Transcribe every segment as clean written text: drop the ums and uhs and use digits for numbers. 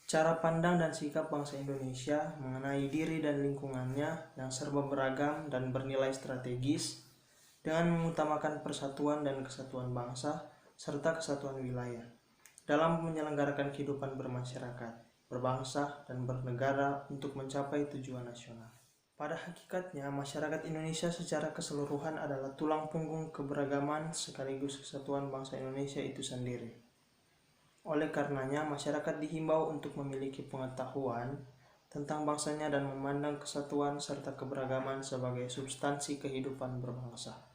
Cara pandang dan sikap bangsa Indonesia mengenai diri dan lingkungannya yang serba beragam dan bernilai strategis dengan mengutamakan persatuan dan kesatuan bangsa serta kesatuan wilayah dalam menyelenggarakan kehidupan bermasyarakat, berbangsa, dan bernegara untuk mencapai tujuan nasional. Pada hakikatnya, masyarakat Indonesia secara keseluruhan adalah tulang punggung keberagaman sekaligus kesatuan bangsa Indonesia itu sendiri. Oleh karenanya, masyarakat dihimbau untuk memiliki pengetahuan tentang bangsanya dan memandang kesatuan serta keberagaman sebagai substansi kehidupan berbangsa.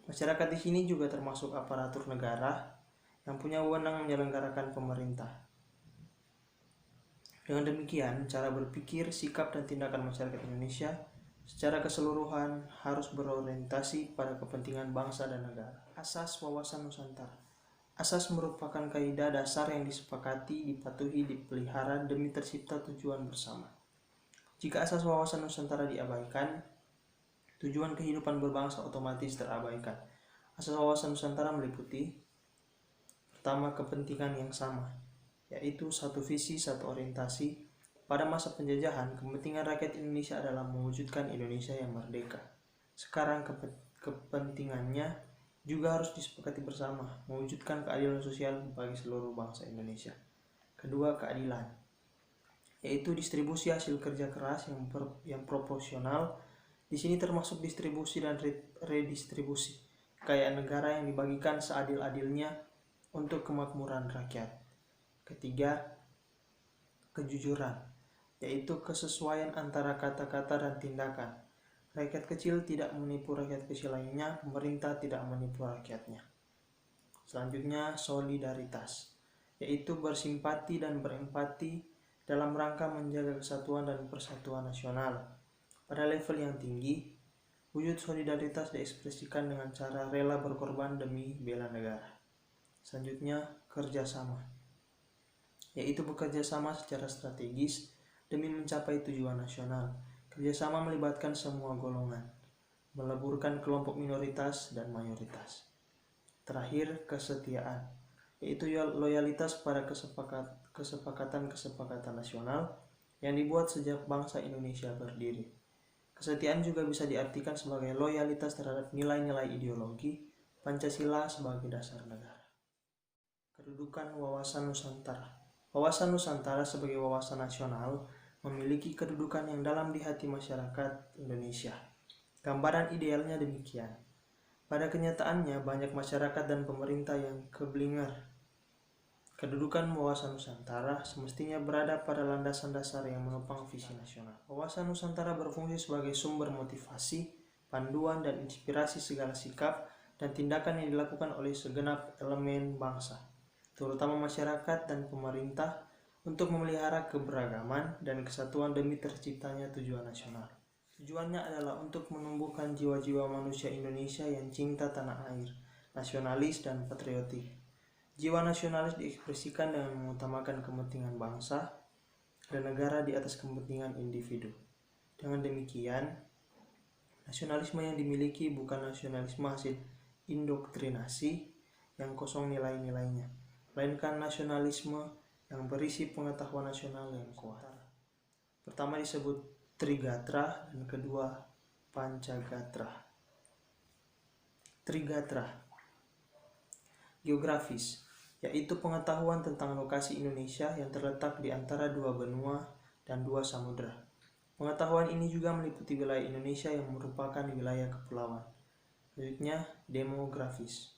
Masyarakat di sini juga termasuk aparatur negara yang punya wewenang menyelenggarakan pemerintah. Dengan demikian, cara berpikir, sikap, dan tindakan masyarakat Indonesia secara keseluruhan harus berorientasi pada kepentingan bangsa dan negara. Asas wawasan Nusantara. Asas merupakan kaidah dasar yang disepakati, dipatuhi, dipelihara demi tercipta tujuan bersama. Jika asas wawasan Nusantara diabaikan, tujuan kehidupan berbangsa otomatis terabaikan. Asas wawasan Nusantara meliputi: pertama, kepentingan yang sama, yaitu satu visi, satu orientasi. Pada masa penjajahan, kepentingan rakyat Indonesia adalah mewujudkan Indonesia yang merdeka. Sekarang kepentingannya juga harus disepakati bersama, mewujudkan keadilan sosial bagi seluruh bangsa Indonesia. Kedua, keadilan, yaitu distribusi hasil kerja keras yang proporsional. Di sini termasuk distribusi dan redistribusi kekayaan negara yang dibagikan seadil-adilnya untuk kemakmuran rakyat. Ketiga, kejujuran, yaitu kesesuaian antara kata-kata dan tindakan. Rakyat kecil tidak menipu rakyat kecil lainnya, pemerintah tidak menipu rakyatnya. Selanjutnya, solidaritas, yaitu bersimpati dan berempati dalam rangka menjaga kesatuan dan persatuan nasional. Pada level yang tinggi, wujud solidaritas diekspresikan dengan cara rela berkorban demi bela negara. Selanjutnya, kerjasama, yaitu bekerja sama secara strategis demi mencapai tujuan nasional. Kerjasama melibatkan semua golongan, meleburkan kelompok minoritas dan mayoritas. Terakhir, kesetiaan, yaitu loyalitas pada kesepakatan nasional yang dibuat sejak bangsa Indonesia berdiri. Kesetiaan juga bisa diartikan sebagai loyalitas terhadap nilai-nilai ideologi Pancasila sebagai dasar negara. Kedudukan wawasan Nusantara. Wawasan Nusantara sebagai wawasan nasional memiliki kedudukan yang dalam di hati masyarakat Indonesia. Gambaran idealnya demikian. Pada kenyataannya, banyak masyarakat dan pemerintah yang keblinger. Kedudukan wawasan Nusantara semestinya berada pada landasan dasar yang menopang visi nasional. Wawasan Nusantara berfungsi sebagai sumber motivasi, panduan, dan inspirasi segala sikap dan tindakan yang dilakukan oleh segenap elemen bangsa, terutama masyarakat dan pemerintah, untuk memelihara keberagaman dan kesatuan demi terciptanya tujuan nasional. Tujuannya adalah untuk menumbuhkan jiwa-jiwa manusia Indonesia yang cinta tanah air, nasionalis dan patriotik. Jiwa nasionalis diekspresikan dengan mengutamakan kepentingan bangsa dan negara di atas kepentingan individu. Dengan demikian, nasionalisme yang dimiliki bukan nasionalisme hasil indoktrinasi yang kosong nilai-nilainya, melainkan nasionalisme yang berisi pengetahuan nasional yang kuat. Pertama disebut Trigatra dan kedua Pancagatra. Trigatra, geografis, yaitu pengetahuan tentang lokasi Indonesia yang terletak di antara dua benua dan dua samudra. Pengetahuan ini juga meliputi wilayah Indonesia yang merupakan wilayah kepulauan. Selanjutnya, demografis,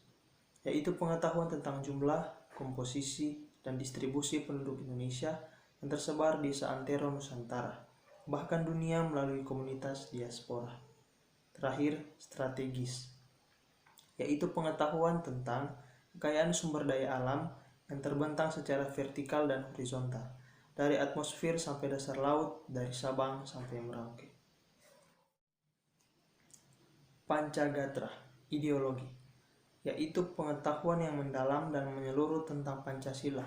yaitu pengetahuan tentang jumlah, komposisi, dan distribusi penduduk Indonesia yang tersebar di seantero Nusantara, bahkan dunia melalui komunitas diaspora. Terakhir, strategis, yaitu pengetahuan tentang kekayaan sumber daya alam yang terbentang secara vertikal dan horizontal, dari atmosfer sampai dasar laut, dari Sabang sampai Merauke. Pancagatra, ideologi, yaitu pengetahuan yang mendalam dan menyeluruh tentang Pancasila,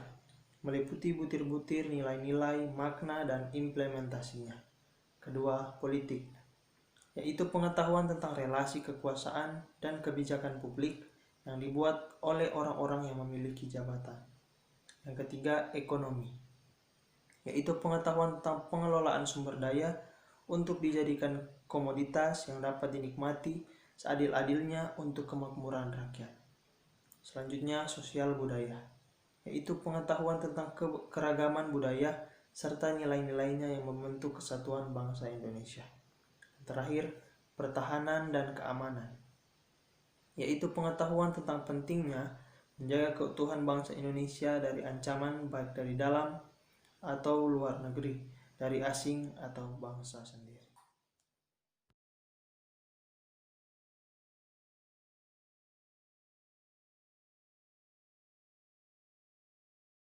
meliputi butir-butir nilai-nilai, makna, dan implementasinya. Kedua, politik, yaitu pengetahuan tentang relasi kekuasaan dan kebijakan publik yang dibuat oleh orang-orang yang memiliki jabatan. Yang ketiga, ekonomi, yaitu pengetahuan tentang pengelolaan sumber daya untuk dijadikan komoditas yang dapat dinikmati seadil-adilnya untuk kemakmuran rakyat. Selanjutnya, sosial budaya, yaitu pengetahuan tentang keragaman budaya serta nilai-nilainya yang membentuk kesatuan bangsa Indonesia. Terakhir, pertahanan dan keamanan, yaitu pengetahuan tentang pentingnya menjaga keutuhan bangsa Indonesia dari ancaman baik dari dalam atau luar negeri, dari asing atau bangsa sendiri.